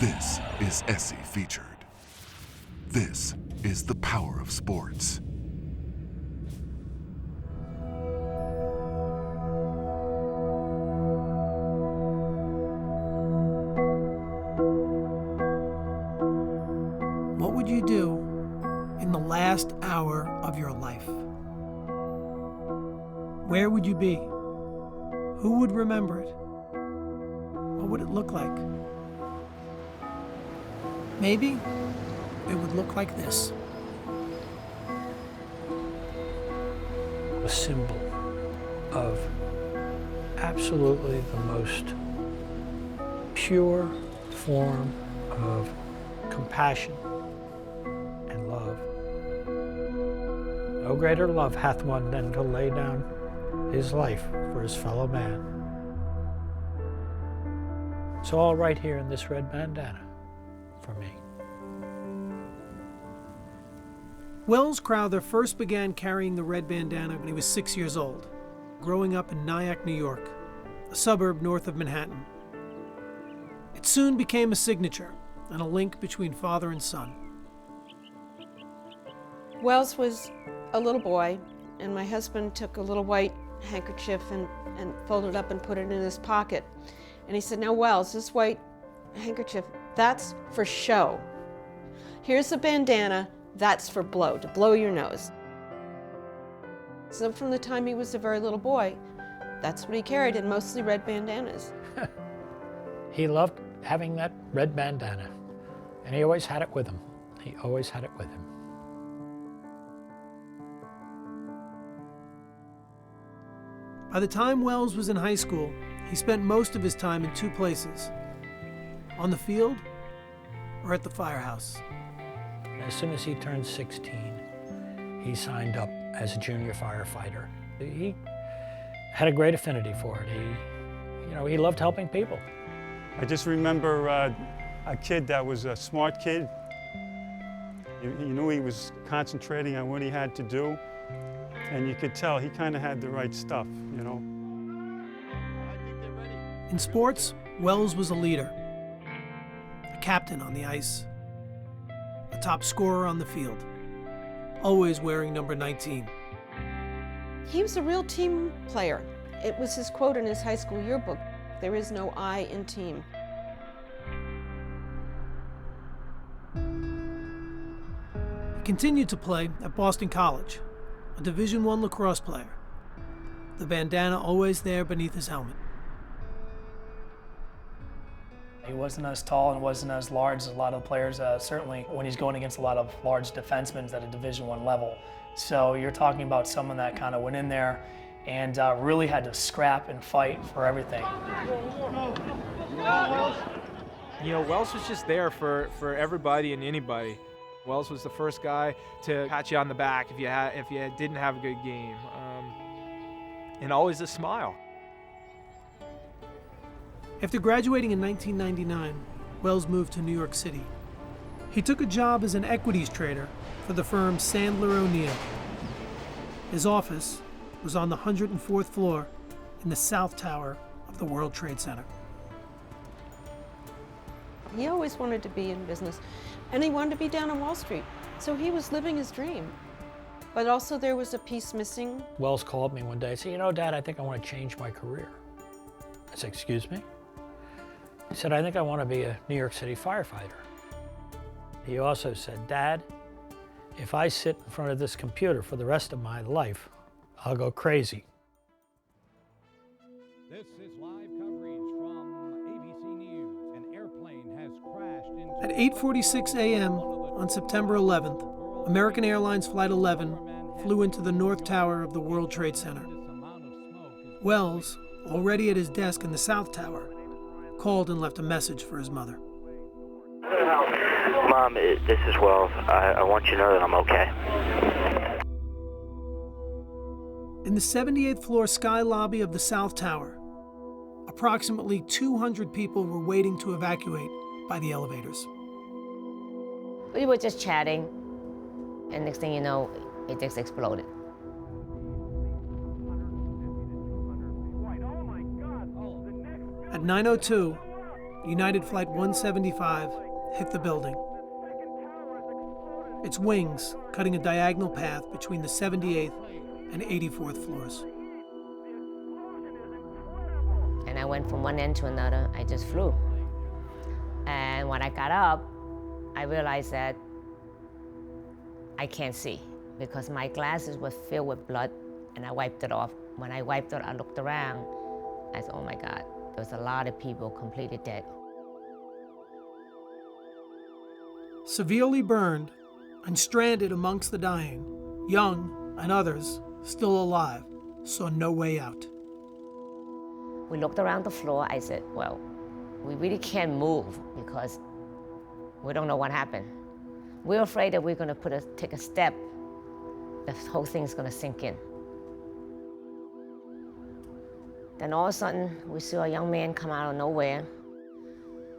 This is Essie Featured. This is the power of sports. What would you do in the last hour of your life? Where would you be? Who would remember it? What would it look like? Maybe it would look like this. A symbol of absolutely the most pure form of compassion and love. No greater love hath one than to lay down his life for his fellow man. It's all right here in this red bandana for me. Welles Crowther first began carrying the red bandana when he was 6 years old, growing up in Nyack, New York, a suburb north of Manhattan. It soon became a signature and a link between father and son. Welles was a little boy, and my husband took a little white handkerchief and folded it up and put it in his pocket. And he said, "Now, Welles, this white handkerchief, that's for show. Here's a bandana, that's for blow, to blow your nose." So from the time he was a very little boy, that's what he carried, and mostly red bandanas. He loved having that red bandana, and he always had it with him. He always had it with him. By the time Welles was in high school, he spent most of his time in two places: on the field or at the firehouse. As soon as he turned 16, he signed up as a junior firefighter. He had a great affinity for it. He loved helping people. I just remember a kid that was a smart kid. He knew he was concentrating on what he had to do, and you could tell he kind of had the right stuff, you know. In sports, Welles was a leader, a captain on the ice, a top scorer on the field, always wearing number 19. He was a real team player. It was his quote in his high school yearbook, "There is no I in team." He continued to play at Boston College, a Division I lacrosse player, the bandana always there beneath his helmet. He wasn't as tall and wasn't as large as a lot of the players, certainly when he's going against a lot of large defensemen at a Division I level. So you're talking about someone that kind of went in there and really had to scrap and fight for everything. You know, Welles was just there for everybody and anybody. Welles was the first guy to pat you on the back if you didn't have a good game, and always a smile. After graduating in 1999, Welles moved to New York City. He took a job as an equities trader for the firm Sandler O'Neill. His office was on the 104th floor in the South Tower of the World Trade Center. He always wanted to be in business, and he wanted to be down on Wall Street. So he was living his dream. But also there was a piece missing. Welles called me one day and said, "You know, Dad, I think I want to change my career." I said, "Excuse me?" He said, "I think I want to be a New York City firefighter." He also said, "Dad, if I sit in front of this computer for the rest of my life, I'll go crazy." This is live coverage from ABC News. An airplane has crashed into... At 8:46 a.m. on September 11th, American Airlines Flight 11 flew into the North Tower of the World Trade Center. Welles, already at his desk in the South Tower, called and left a message for his mother. "Mom, this is Welles. I want you to know that I'm okay." In the 78th floor sky lobby of the South Tower, approximately 200 people were waiting to evacuate by the elevators. We were just chatting, and next thing you know, it just exploded. At 9:02, United Flight 175 hit the building. Its wings cutting a diagonal path between the 78th and 84th floors. And I went from one end to another. I just flew. And when I got up, I realized that I can't see because my glasses were filled with blood and I wiped it off. When I wiped it, I looked around. I said, oh my God, there was a lot of people completely dead. Severely burned and stranded amongst the dying, Young and others, still alive, saw no way out. We looked around the floor. I said, well, we really can't move because we don't know what happened. We're afraid that we're going to take a step, the whole thing's going to sink in. Then all of a sudden, we saw a young man come out of nowhere.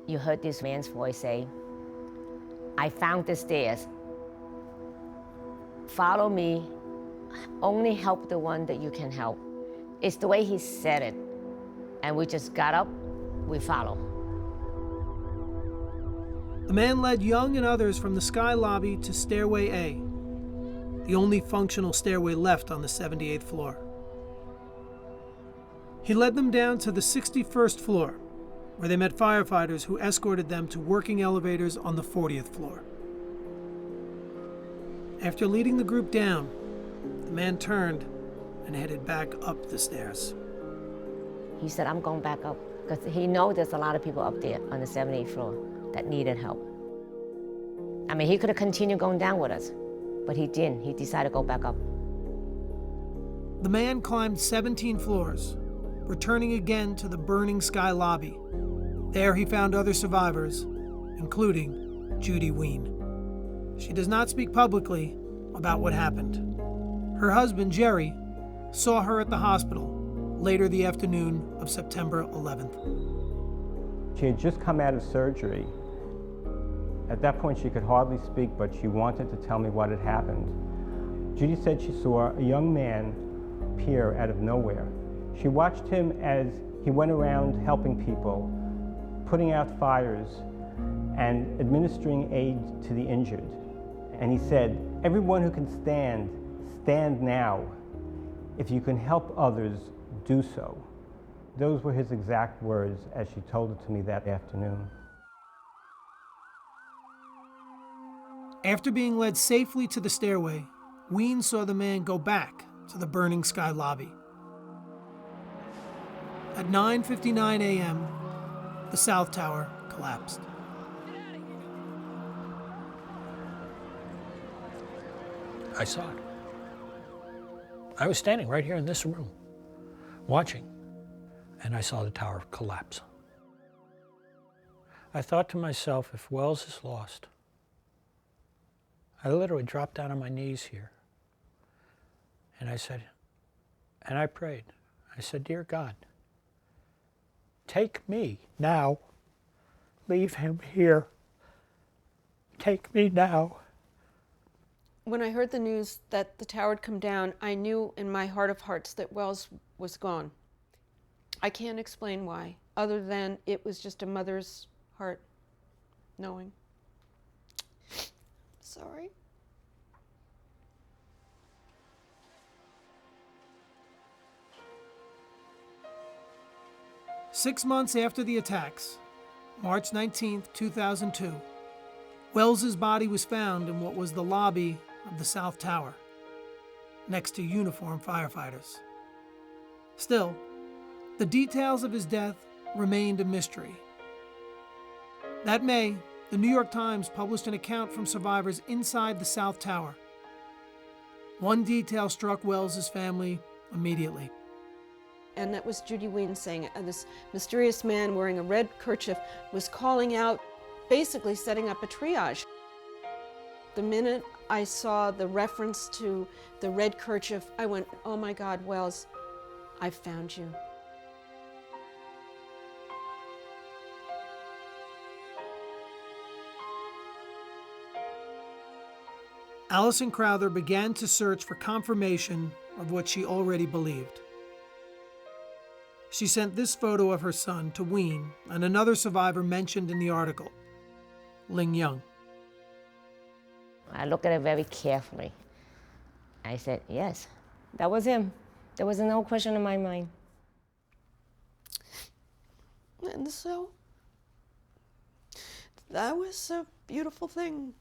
You heard this man's voice say, I found the stairs. Follow me, only help the one that you can help. It's the way he said it. And we just got up, we follow. The man led Young and others from the sky lobby to stairway A, the only functional stairway left on the 78th floor. He led them down to the 61st floor, where they met firefighters who escorted them to working elevators on the 40th floor. After leading the group down, the man turned and headed back up the stairs. He said, I'm going back up, because he knows there's a lot of people up there on the 78th floor that needed help. I mean, he could have continued going down with us, but he didn't. He decided to go back up. The man climbed 17 floors, returning again to the burning sky lobby. There he found other survivors, including Judy Ween. She does not speak publicly about what happened. Her husband, Jerry, saw her at the hospital later the afternoon of September 11th. She had just come out of surgery. At that point, she could hardly speak, but she wanted to tell me what had happened. Judy said she saw a young man appear out of nowhere. She watched him as he went around helping people, putting out fires, and administering aid to the injured. And he said, everyone who can stand, stand now. If you can help others, do so. Those were his exact words as she told it to me that afternoon. After being led safely to the stairway, Ween saw the man go back to the burning sky lobby. At 9:59 a.m., the South Tower collapsed. I saw it. I was standing right here in this room, watching, and I saw the tower collapse. I thought to myself, if Welles is lost, I literally dropped down on my knees here. And I said, and I prayed. I said, dear God, take me now. Leave him here. Take me now. When I heard the news that the tower had come down, I knew in my heart of hearts that Welles was gone. I can't explain why, other than it was just a mother's heart knowing. Sorry. Six months after the attacks, March 19, 2002, Welles's body was found in what was the lobby of the South Tower, next to uniformed firefighters. Still, the details of his death remained a mystery. That May, the New York Times published an account from survivors inside the South Tower. One detail struck Welles's family immediately. And that was Judy Ween saying this mysterious man wearing a red kerchief was calling out, basically setting up a triage. The minute I saw the reference to the red kerchief, I went, oh my God, Welles, I found you. Allison Crowther began to search for confirmation of what she already believed. She sent this photo of her son to Ween and another survivor mentioned in the article, Ling Young. I looked at it very carefully. I said, yes, that was him. There was no question in my mind. And so, that was a beautiful thing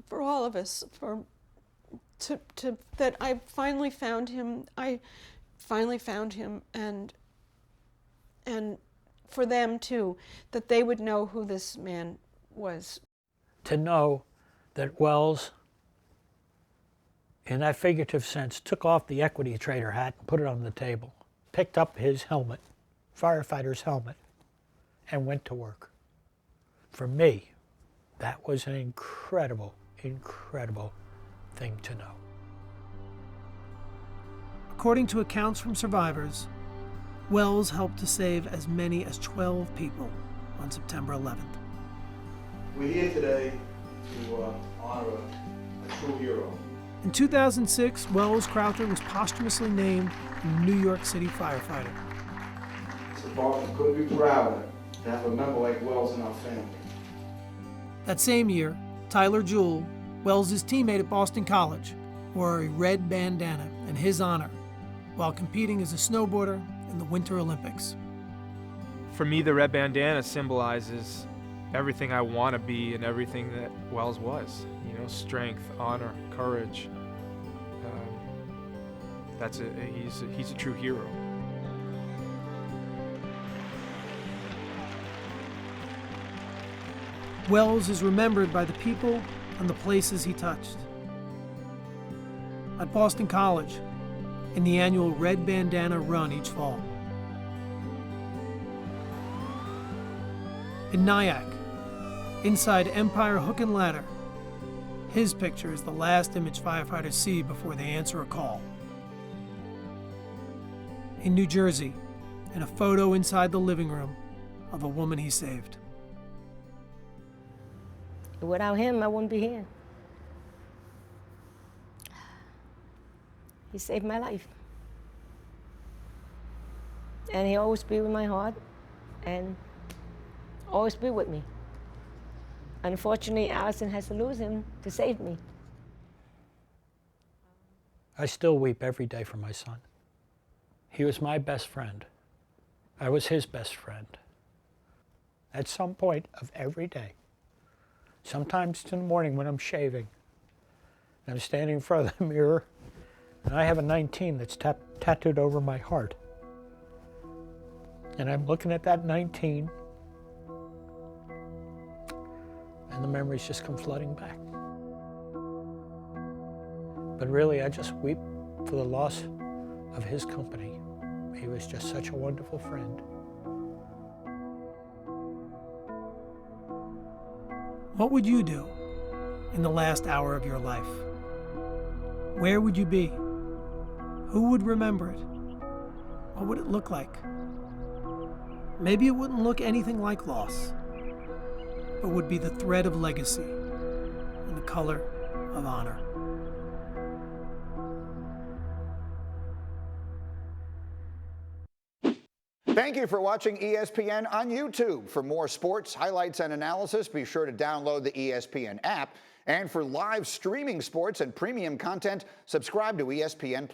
for all of us, that I finally found him. I finally found him, and for them too, that they would know who this man was. To know that Welles, in that figurative sense, took off the equity trader hat and put it on the table, picked up his helmet, firefighter's helmet, and went to work. For me, that was an incredible, incredible thing to know. According to accounts from survivors, Welles helped to save as many as 12 people on September 11th. We're here today to honor a true hero. In 2006, Welles Crowther was posthumously named a New York City firefighter. So Boston couldn't be prouder to have a member like Welles in our family. That same year, Tyler Jewell, Welles' teammate at Boston College, wore a red bandana in his honor while competing as a snowboarder in the Winter Olympics. For me, the red bandana symbolizes everything I want to be and everything that Welles was. You know, strength, honor, courage. He's a true hero. Welles is remembered by the people and the places he touched. At Boston College, in the annual Red Bandana run each fall. In Nyack, inside Empire Hook and Ladder, his picture is the last image firefighters see before they answer a call. In New Jersey, in a photo inside the living room of a woman he saved. Without him, I wouldn't be here. He saved my life. And he'll always be with my heart and always be with me. Unfortunately, Allison has to lose him to save me. I still weep every day for my son. He was my best friend. I was his best friend. At some point of every day, sometimes in the morning when I'm shaving, and I'm standing in front of the mirror, and I have a 19 that's tattooed over my heart. And I'm looking at that 19, and the memories just come flooding back. But really, I just weep for the loss of his company. He was just such a wonderful friend. What would you do in the last hour of your life? Where would you be? Who would remember it? What would it look like? Maybe it wouldn't look anything like loss, but would be the thread of legacy and the color of honor. Thank you for watching ESPN on YouTube. For more sports, highlights, and analysis, be sure to download the ESPN app. And for live streaming sports and premium content, subscribe to ESPN+.